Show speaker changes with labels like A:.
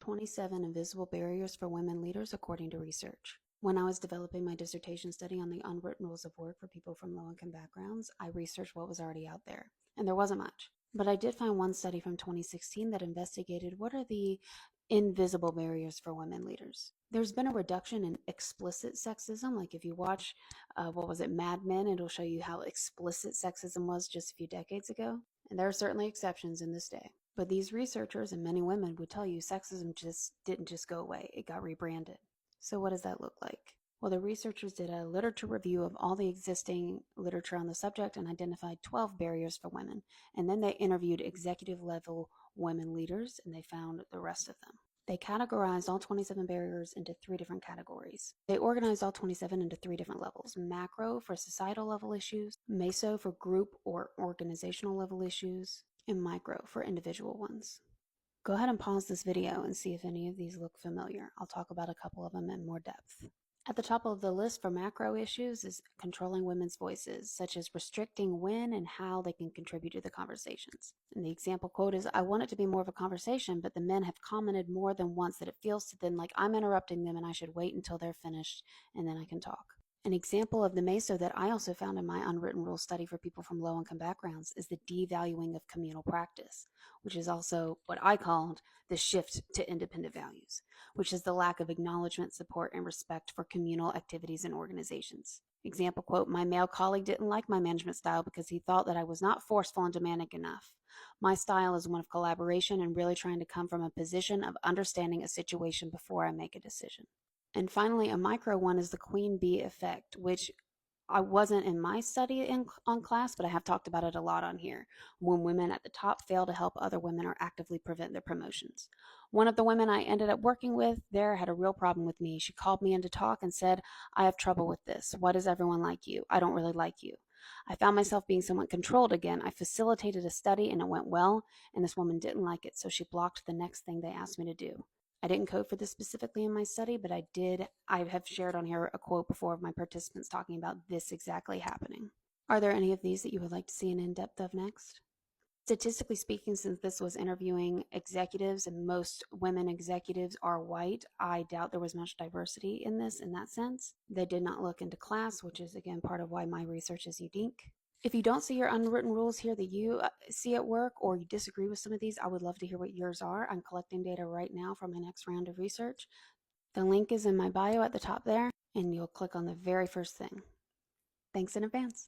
A: 27 invisible barriers for women leaders according to research. When I was developing my dissertation study on the unwritten rules of work for people from low-income backgrounds, I researched what was already out there, and there wasn't much. But I did find one study from 2016 that investigated what are the invisible barriers for women leaders. There's been a reduction in explicit sexism. Like if you watch, Mad Men, it'll show you how explicit sexism was just a few decades ago. And there are certainly exceptions in this day. But these researchers and many women would tell you sexism didn't just go away, it got rebranded. So what does that look like? Well, the researchers did a literature review of all the existing literature on the subject and identified 12 barriers for women. And then they interviewed executive level women leaders and they found the rest of them. They categorized all 27 barriers into 3 different categories. They organized all 27 into 3 different levels: macro for societal level issues, meso for group or organizational level issues, and micro for individual ones. Go ahead and pause this video and see if any of these look familiar. I'll talk about a couple of them in more depth. At the top of the list for macro issues is controlling women's voices, such as restricting when and how they can contribute to the conversations. And the example quote is, "I want it to be more of a conversation, but the men have commented more than once that it feels to them like I'm interrupting them and I should wait until they're finished and then I can talk." An example of the meso that I also found in my unwritten rules study for people from low-income backgrounds is the devaluing of communal practice, which is also what I called the shift to independent values, which is the lack of acknowledgement, support, and respect for communal activities and organizations. Example quote, "My male colleague didn't like my management style because he thought that I was not forceful and demanding enough. My style is one of collaboration and really trying to come from a position of understanding a situation before I make a decision." And finally, a micro one is the queen bee effect, which I wasn't in my study on class, but I have talked about it a lot on here. When women at the top fail to help other women or actively prevent their promotions. One of the women I ended up working with there had a real problem with me. She called me in to talk and said, "I have trouble with this. Why does everyone like you? I don't really like you." I found myself being somewhat controlled again. I facilitated a study and it went well, and this woman didn't like it, so she blocked the next thing they asked me to do. I didn't code for this specifically in my study, but I have shared on here a quote before of my participants talking about this exactly happening. Are there any of these that you would like to see an in-depth of next? Statistically speaking, since this was interviewing executives and most women executives are white, I doubt there was much diversity in this in that sense. They did not look into class, which is again part of why my research is unique. If you don't see your unwritten rules here that you see at work, or you disagree with some of these, I would love to hear what yours are. I'm collecting data right now for my next round of research. The link is in my bio at the top there, and you'll click on the very first thing. Thanks in advance.